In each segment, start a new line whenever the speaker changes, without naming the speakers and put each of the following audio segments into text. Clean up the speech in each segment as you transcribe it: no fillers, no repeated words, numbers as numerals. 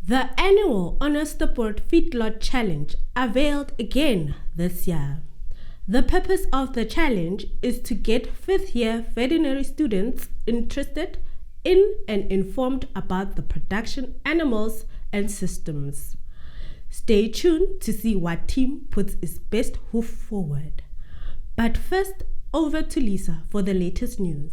The annual Onderstepoort Feedlot Challenge availed again this year. The purpose of the challenge is to get fifth-year veterinary students interested in and informed about the production animals and systems. Stay tuned to see what team puts its best hoof forward. But first, over to Lisa for the latest news.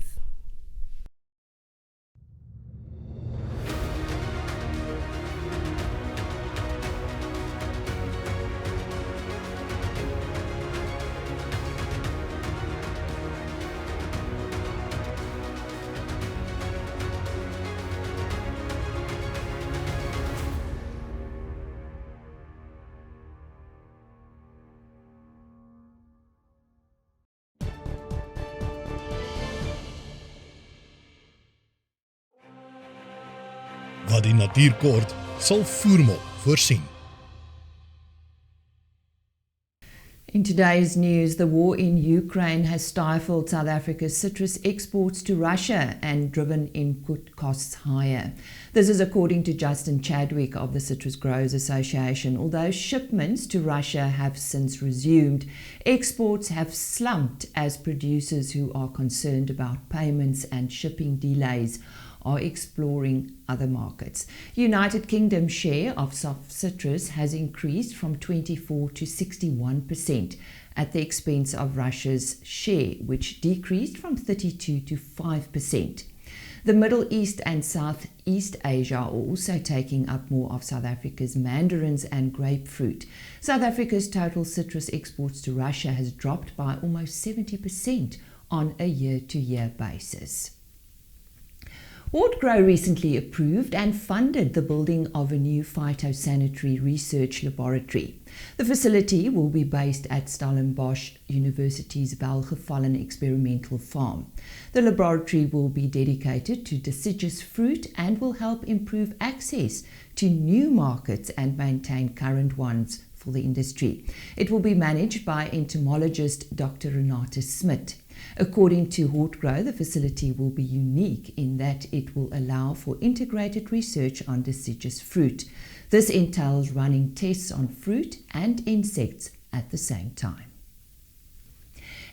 Wat die natuur kort, sal voermol voorsien.
In today's news, the war in Ukraine has stifled South Africa's citrus exports to Russia and driven input costs higher. This is according to Justin Chadwick of the Citrus Growers Association. Although shipments to Russia have since resumed, exports have slumped as producers who are concerned about payments and shipping delays are exploring other markets. United Kingdom's share of soft citrus has increased from 24% to 61% at the expense of Russia's share, which decreased from 32% to 5%. The Middle East and Southeast Asia are also taking up more of South Africa's mandarins and grapefruit. South Africa's total citrus exports to Russia has dropped by almost 70% on a year-to-year basis. Hortgrow recently approved and funded the building of a new phytosanitary research laboratory. The facility will be based at Stellenbosch University's Welgevallen Experimental Farm. The laboratory will be dedicated to deciduous fruit and will help improve access to new markets and maintain current ones for the industry. It will be managed by entomologist Dr. Renate Smit. According to Hortgrow, the facility will be unique in that it will allow for integrated research on deciduous fruit. This entails running tests on fruit and insects at the same time.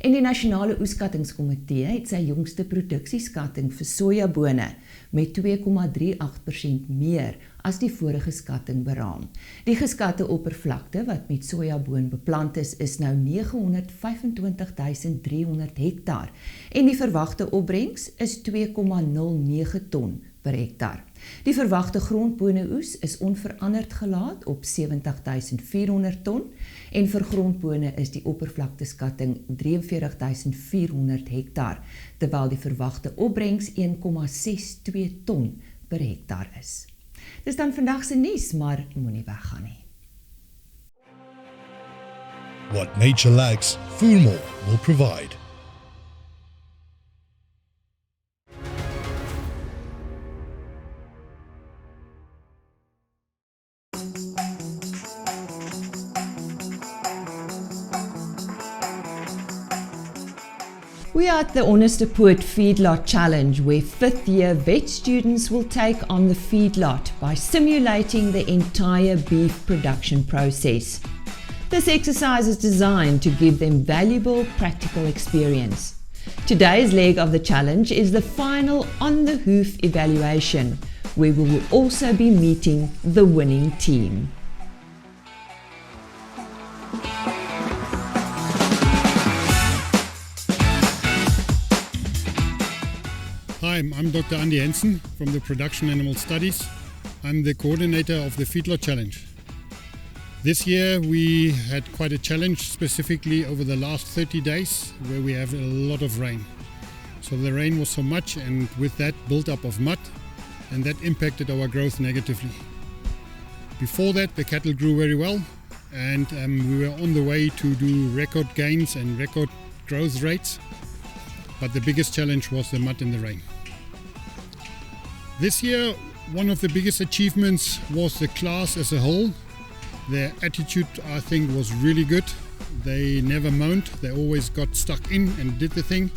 En die Nasionale Oeskattingskomitee het sy jongste produksieskatting vir sojabone met 2,38% meer as die vorige skatting beraam. Die geskatte oppervlakte wat met sojaboon beplant is nou 925.300 hektaar en die verwagte opbrengs is 2,09 ton per hektaar. Die verwagte grondbone-oes is onveranderd gelaat op 70.400 ton en vir grondbone is die oppervlakteskatting 43.400 hektaar, terwyl die verwagte opbrengs 1,62 ton per hektaar is. Dis dan vandag se nuus, maar moenie weggaan nie.
What nature lacks, voermol will provide.
We are at the Onderstepoort Feedlot Challenge, where fifth-year vet students will take on the feedlot by simulating the entire beef production process. This exercise is designed to give them valuable practical experience. Today's leg of the challenge is the final on-the-hoof evaluation, where we will also be meeting the winning team.
Hi, I'm Dr. Andy Hensen from the Production Animal Studies. I'm the coordinator of the Feedlot Challenge. This year we had quite a challenge, specifically over the last 30 days where we have a lot of rain. So the rain was so much, and with that built up of mud, and that impacted our growth negatively. Before that the cattle grew very well, and we were on the way to do record gains and record growth rates, but the biggest challenge was the mud and the rain. This year, one of the biggest achievements was the class as a whole. Their attitude, I think, was really good. They never moaned, they always got stuck in and did the thing.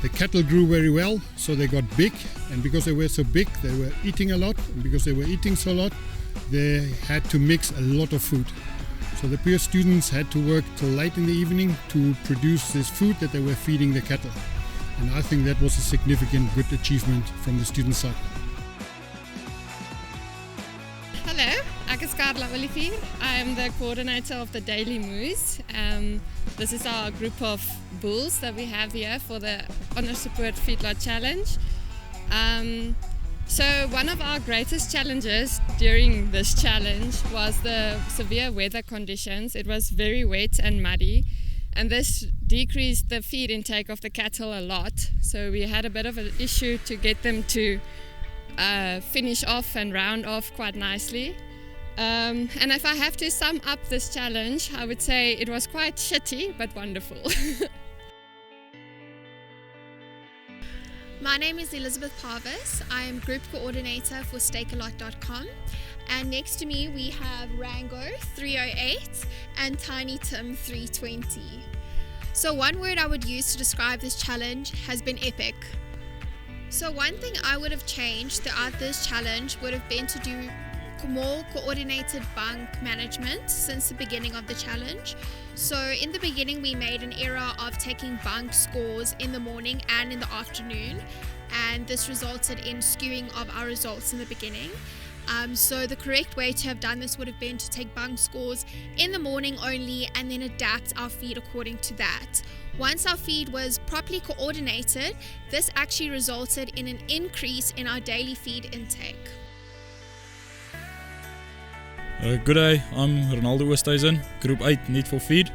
The cattle grew very well, so they got big, and because they were so big, they were eating a lot, and because they were eating so lot, they had to mix a lot of food. So the poor students had to work till late in the evening to produce this food that they were feeding the cattle. And I think that was a significant good achievement from the student side.
Hello, ek is Carla Olivier. I am the coordinator of the Daily Moose. This is our group of bulls that we have here for the Onderstepoort Feedlot Challenge. So one of our greatest challenges during this challenge was the severe weather conditions. It was very wet and muddy, and this decreased the feed intake of the cattle a lot. So we had a bit of an issue to get them to finish off and round off quite nicely. And if I have to sum up this challenge, I would say it was quite shitty but wonderful.
My name is Elizabeth Parvis. I am Group Coordinator for Stakealot.com, and next to me we have Rango 308 and Tiny Tim 320. So one word I would use to describe this challenge has been epic. So one thing I would have changed throughout this challenge would have been to do more coordinated bunk management since the beginning of the challenge. So in the beginning we made an error of taking bunk scores in the morning and in the afternoon, and this resulted in skewing of our results in the beginning. So the correct way to have done this would have been to take bunk scores in the morning only and then adapt our feed according to that. Once our feed was properly coordinated, this actually resulted in an increase in our daily feed intake.
Good day, I'm Ronaldo Oosthuizen, Group 8 Need for Feed.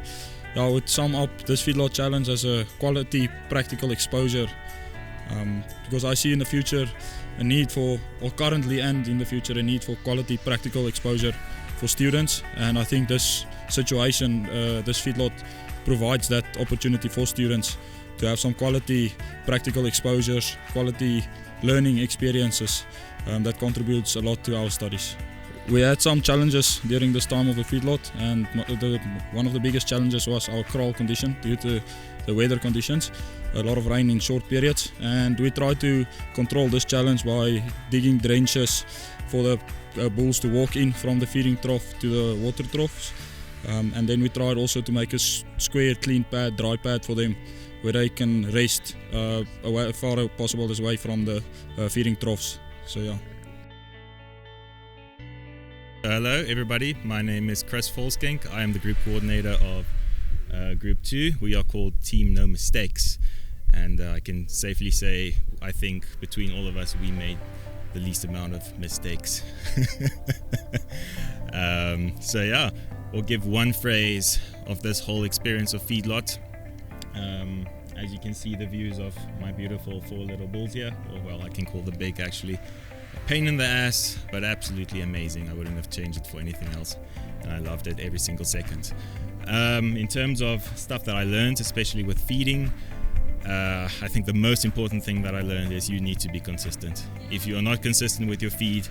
I would sum up this feedlot challenge as a quality practical exposure because I see in the future a need for, or currently and in the future, a need for quality practical exposure for students, and I think this situation, this feedlot provides that opportunity for students to have some quality practical exposures, quality learning experiences that contributes a lot to our studies. We had some challenges during this time of the feedlot, and one of the biggest challenges was our kraal condition due to the weather conditions, a lot of rain in short periods, and we tried to control this challenge by digging trenches for the bulls to walk in from the feeding trough to the water troughs, and then we tried also to make a square clean pad, dry pad for them where they can rest away, far as possible away from the feeding troughs. So yeah.
Hello everybody, my name is Chris Folskink. I am the group coordinator of Group 2. We are called Team No Mistakes, and I can safely say I think between all of us we made the least amount of mistakes. So yeah, we'll give one phrase of this whole experience of feedlot. As you can see, the views of my beautiful 4 little bulls here, or well, I can call them big actually. Pain in the ass, but absolutely amazing. I wouldn't have changed it for anything else, and I loved it every single second. In terms of stuff that I learned, especially with feeding, I think the most important thing that I learned is you need to be consistent. If you are not consistent with your feed,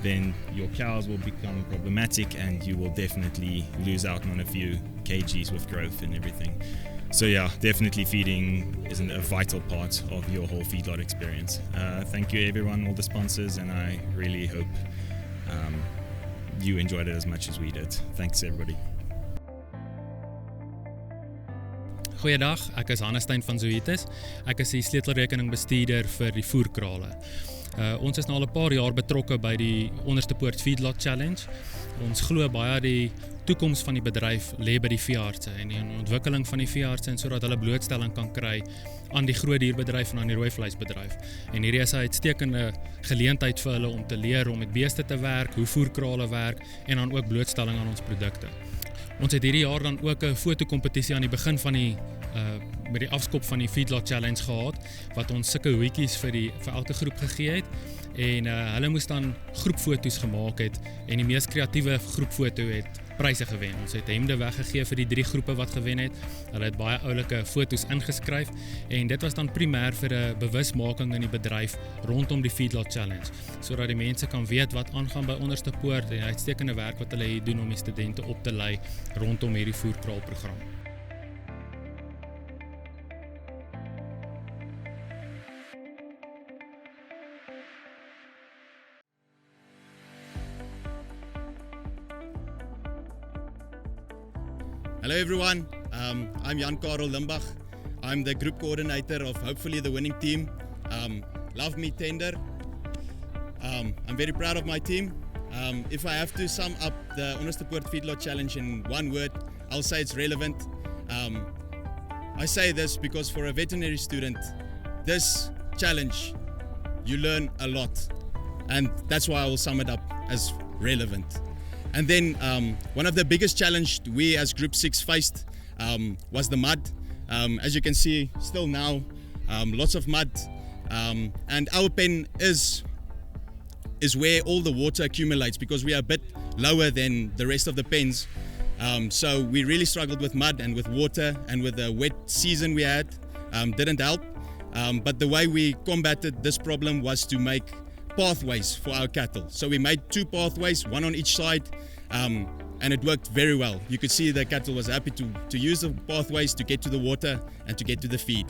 then your cows will become problematic and you will definitely lose out on a few kgs with growth and everything. So yeah, definitely feeding is a vital part of your whole feedlot experience. Thank you everyone, all the sponsors, and I really hope you enjoyed it as much as we did. Thanks everybody.
Goeiedag, ek is Hannestein van Zoetis. Ek is die sleutelrekeningbestuurder vir die voerkrale. Ons is nou al 'n paar jaar betrokke by die Onderstepoort Feedlot Challenge. Ons glo baie die toekoms van die bedryf lê by die veeartse en die ontwikkeling van die veeartse en sodat hulle blootstelling kan kry aan die grootdierbedryf en aan die rooivleisbedryf. En hierdie is 'n uitstekende geleentheid vir hulle om te leer om met beeste te werk, hoe voerkrale werk en dan ook blootstelling aan ons produkte. Ons het hierdie jaar dan ook 'n fotokompetisie aan die begin van die met die afskop van die Feedlot Challenge gehad, wat ons sulke hoetjies vir elke groep gegee het, en hulle moes dan groepfoto's gemaak het, en die mees kreatiewe groepfoto het pryse gewen. Ons het hemde weggegee vir die 3 groepe wat gewen het. Hulle het baie oulike foto's ingeskryf, en dit was dan primêr vir 'n bewusmaking in die bedryf rondom die Feedlot Challenge, sodat die mense kan weet wat aangaan by Onderstepoort en die uitstekende werk wat hulle hier doen om die studente op te lei rondom hierdie voerkraalprogram.
Hello everyone, I'm Jan Karel Limbach. I'm the group coordinator of hopefully the winning team. Love me tender. I'm very proud of my team. If I have to sum up the Onderstepoort Feedlot Challenge in one word, I'll say it's relevant. I say this because for a veterinary student, this challenge, you learn a lot. And that's why I will sum it up as relevant. And then one of the biggest challenges we as Group 6 faced was the mud. As you can see, still now, lots of mud. And our pen is where all the water accumulates because we are a bit lower than the rest of the pens. So we really struggled with mud and with water, and with the wet season we had, didn't help. But the way we combated this problem was to make pathways for our cattle. So we made 2 pathways, one on each side, and it worked very well. You could see the cattle was happy to use the pathways to get to the water and to get to the feed.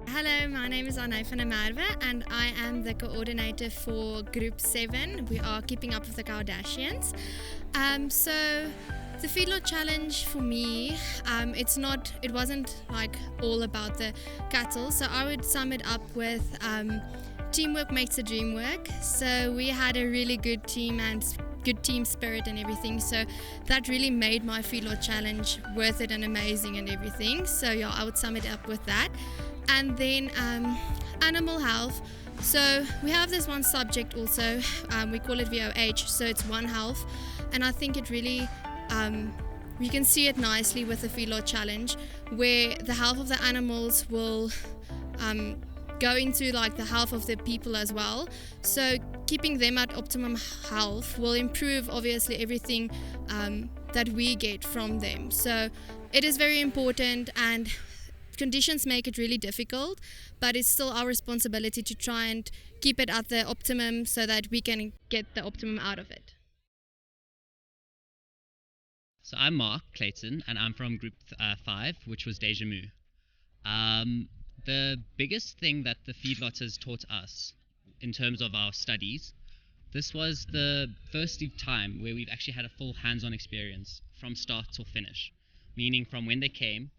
Hello, my name is Arnay van der Merwe and I am the coordinator for Group 7. We are keeping up with the Kardashians. So the Feedlot Challenge for me, it wasn't like all about the cattle. So I would sum it up with teamwork makes the dream work. So we had a really good team and good team spirit and everything. So that really made my Feedlot Challenge worth it and amazing and everything. So yeah, I would sum it up with that. And then animal health. So we have this one subject also, we call it VOH, so it's One Health. And I think it really, we can see it nicely with the Feedlot Challenge, where the health of the animals will go into like the health of the people as well. So keeping them at optimum health will improve obviously everything that we get from them. So it is very important, and conditions make it really difficult, but it's still our responsibility to try and keep it at the optimum so that we can get the optimum out of it.
So I'm Mark Clayton and I'm from Group 5, which was Deja Mu. The biggest thing that the feedlot has taught us in terms of our studies, this was the first time where we've actually had a full hands-on experience from start till finish, meaning from when they came,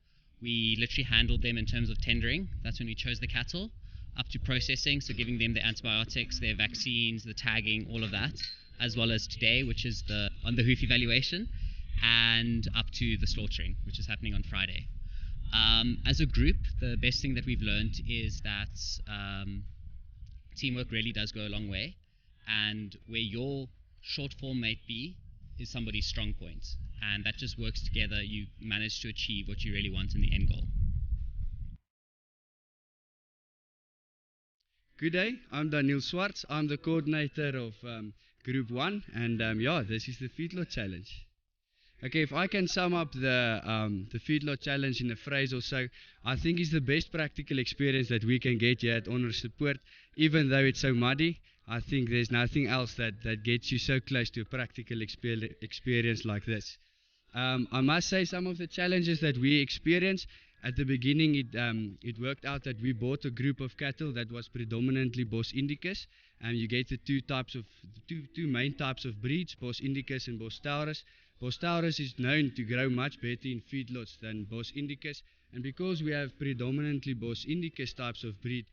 we literally handled them in terms of tendering. That's when we chose the cattle, up to processing, so giving them the antibiotics, their vaccines, the tagging, all of that, as well as today, which is on the hoof evaluation, and up to the slaughtering, which is happening on Friday. As a group, the best thing that we've learned is that teamwork really does go a long way, and where your short form might be is somebody's strong point, and that just works together. You manage to achieve what you really want in the end goal.
Good day, I'm Daniel Swartz. I'm the coordinator of Group 1, and this is the Feedlot Challenge. Okay, if I can sum up the Feedlot Challenge in a phrase or so, I think it's the best practical experience that we can get here at Onderstepoort. Even though it's so muddy, I think there's nothing else that gets you so close to a practical experience like this. I must say some of the challenges that we experienced at the beginning, it worked out that we bought a group of cattle that was predominantly Bos Indicus, and you get the two main types of breeds, Bos Indicus and Bos Taurus. Bos Taurus is known to grow much better in feedlots than Bos Indicus, and because we have predominantly Bos Indicus types of breed,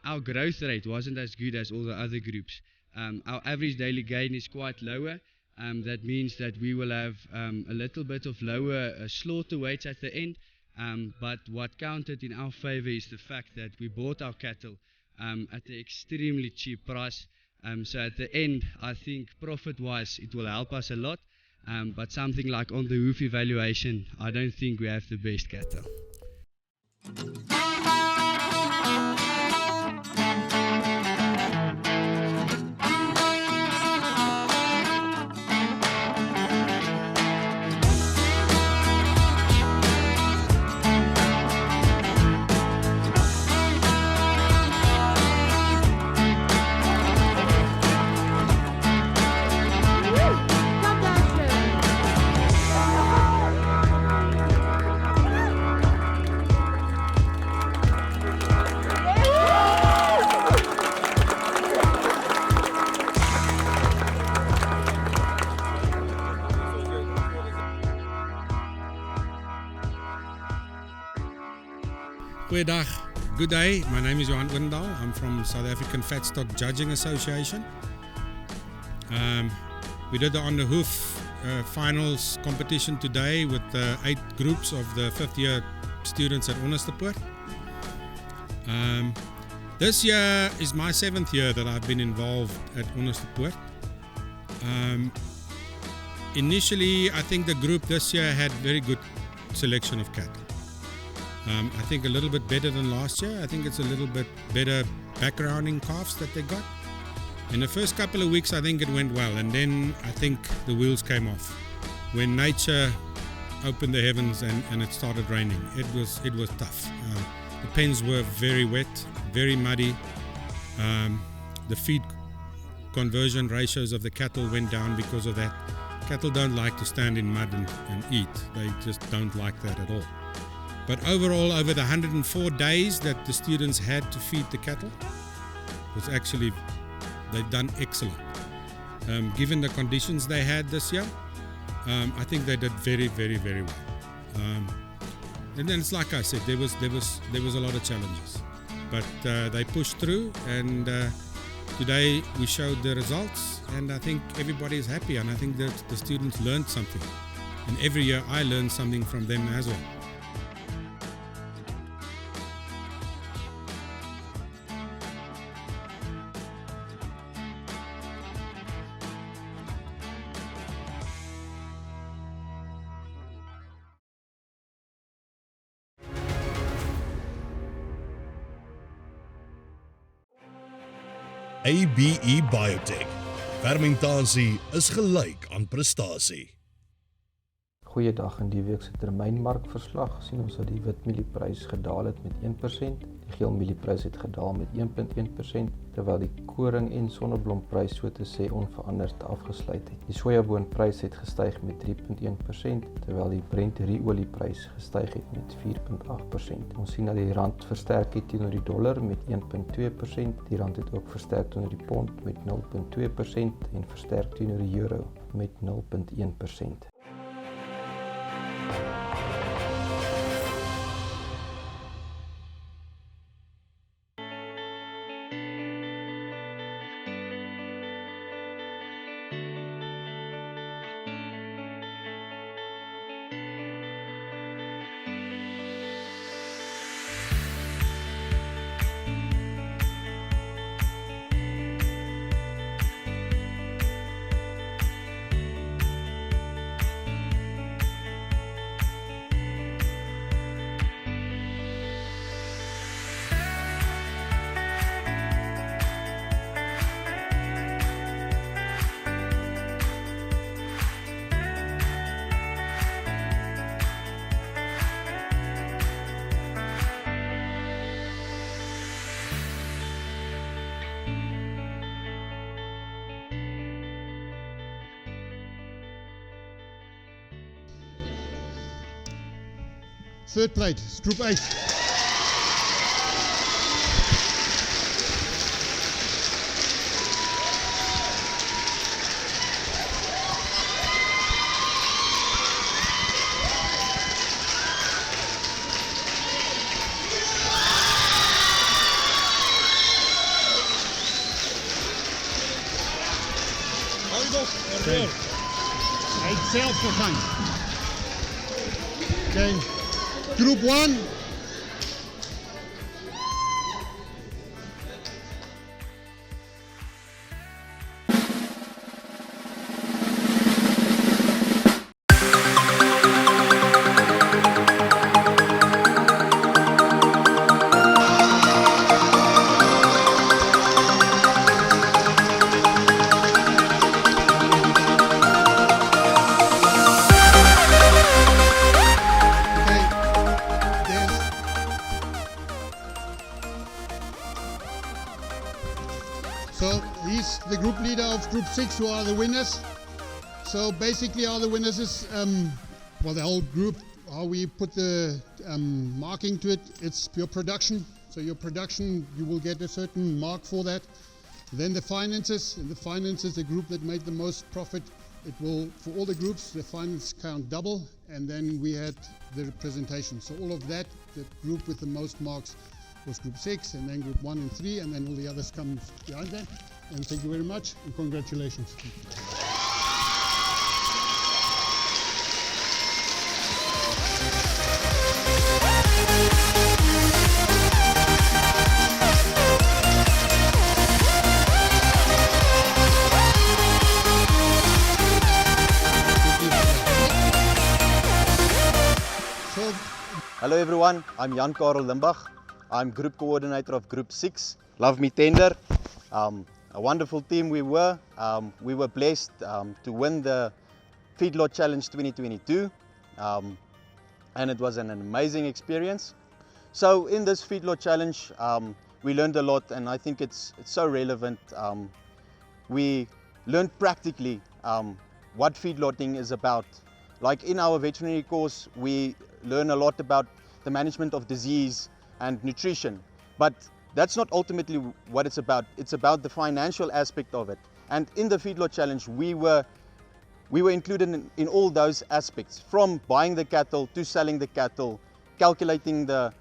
our growth rate wasn't as good as all the other groups. Our average daily gain is quite lower. That means that we will have a little bit of lower slaughter weights at the end, but what counted in our favor is the fact that we bought our cattle at an extremely cheap price. So at the end, I think profit-wise it will help us a lot, but something like on the hoof evaluation, I don't think we have the best cattle.
Goeiedag, good day. My name is Johan Oendal. I'm from South African Fat Stock Judging Association. We did the On the Hoof finals competition today with 8 groups of the 5th year students at Onderstepoort. This year is my 7th year that I've been involved at Onderstepoort. Initially, I think the group this year had very good selection of cattle. I think a little bit better than last year. I think it's a little bit better backgrounding calves that they got. In the first couple of weeks, I think it went well, and then I think the wheels came off when nature opened the heavens and it started raining. It was tough. The pens were very wet, very muddy. The feed conversion ratios of the cattle went down because of that. Cattle don't like to stand in mud and eat. They just don't like that at all. But overall, over the 104 days that the students had to feed the cattle, was actually, they've done excellent. Given the conditions they had this year, I think they did very, very, very well. And then it's like I said, there was a lot of challenges, but they pushed through, and today we showed the results, and I think everybody is happy, and I think that the students learned something, and every year I learn something from them as well.
ABE Biotech. Fermentasie is gelyk aan prestasie.
Goeiedag, in die week se termynmarkverslag sien ons dat die witmielieprys gedaal het met 1%, die geelmielieprys het gedaal met 1.1%, terwyl die koring en sonneblomprys so te sê onveranderd afgesluit het. Die sojaboonprys het gestyg met 3.1%, terwyl die Brent ruolieprys gestyg het met 4.8%. Ons sien dat die rand versterk het teenoor die dollar met 1.2%, die rand het ook versterk teenoor die pond met 0.2% en versterk teenoor die euro met 0.1%.
Third plate, Group 8. Okay. Hij heeft zelf gegaan. Okay. Group 1. So he's the group leader of Group 6, who are the winners. So basically all the winners is, well, the whole group, how we put the marking to it, it's your production. So your production, you will get a certain mark for that. Then the finances, and the finances, the group that made the most profit, it will, for all the groups, the finance count double, and then we had the representation. So all of that
the group with the most marks was Group 6, and then Group 1 and 3, and then all the others come behind that. And thank you very much, and congratulations.
Hello everyone, I'm Jan-Karel Limbach. I'm Group Coordinator of Group 6. Love me tender. A wonderful team we were. We were blessed to win the Feedlot Challenge 2022. And it was an amazing experience. So in this Feedlot Challenge, we learned a lot, and I think it's so relevant. We learned practically what feedlotting is about. Like in our veterinary course, we learn a lot about the management of disease and nutrition, but that's not ultimately what it's about. It's about the financial aspect of it. And in the Feedlot Challenge, we were included in all those aspects, from buying the cattle to selling the cattle, calculating the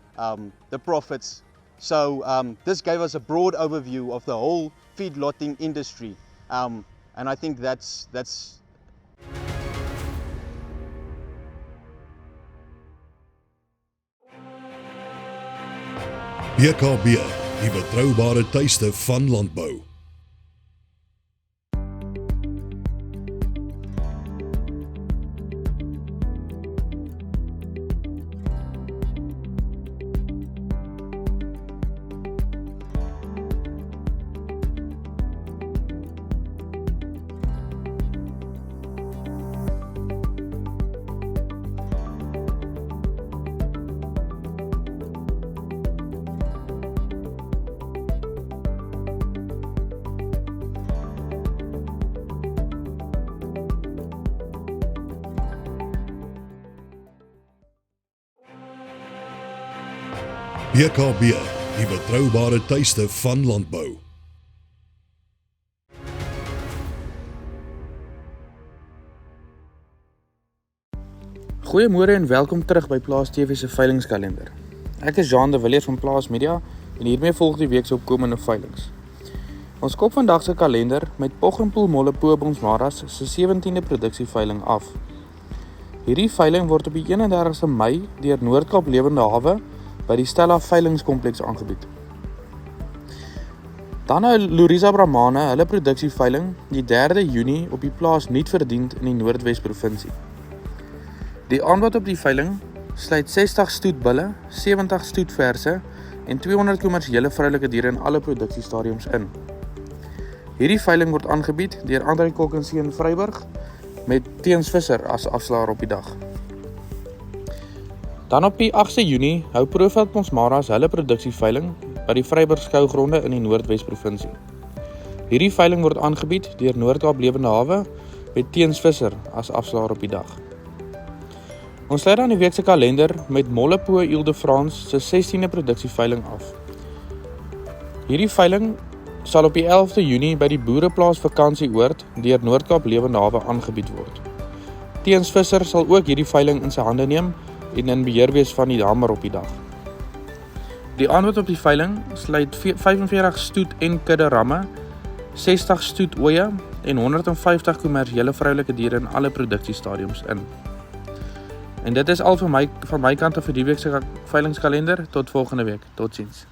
profits. So this gave us a broad overview of the whole feedlotting industry, and I think that's
BKB, die betroubare tuiste van landbou. BKB, die betroubare tuiste van landbou.
Goeiemôre en welkom terug by Plaas TV se veilingskalender. Ek is Jean de Villiers van Plaas Media en hiermee volg die week se opkomende veilings. Ons kop vandag se kalender met Poggenpoel Molle Pobons Maras se 17de produksieveiling af. Hierdie veiling word op die 31ste Mei deur Noord-Kaap Lewende Hawe by die Stella veilingskompleks aangebied. Dan nou Lorisa Bramane hulle produksieveiling die 3de Junie op die plaas Nuutverdiend in die Noordwes provinsie. Die aanbod op die veiling sluit 60 stoetbulle, 70 stoetverse en 200 kommersiële vroulike diere in alle produksiestadiums in. Hierdie veiling word aangebied deur André Kokkenseun Vryburg met Teens Visser as afslaer op die dag. Dan op die 8de Junie hou Profeld Maras hulle produksieveiling by die Vryburg skougronde in die Noordwes provinsie. Hierdie veiling word aangebied deur Noord-Kaap Lewende Hawe met Teens Visser as afslaer op die dag. Ons sluit dan die week se kalender met Mollepo Ile-de-France se 16de produksieveiling af. Hierdie veiling sal op die 11de Junie by die Boereplaas Vakansieoord deur Noord-Kaap Lewende Hawe aangebied word. Teens Visser sal ook hierdie veiling in sy hande neem en in beheer wees van die hamer op die dag. Die aanbod op die veiling sluit 45 stoet en kudde ramme, 60 stoet ooe en 150 kommersiële vroulike diere in alle produksiestadiums in. En dit is al van my kant af vir die week se veilingskalender. Tot volgende week. Totsiens.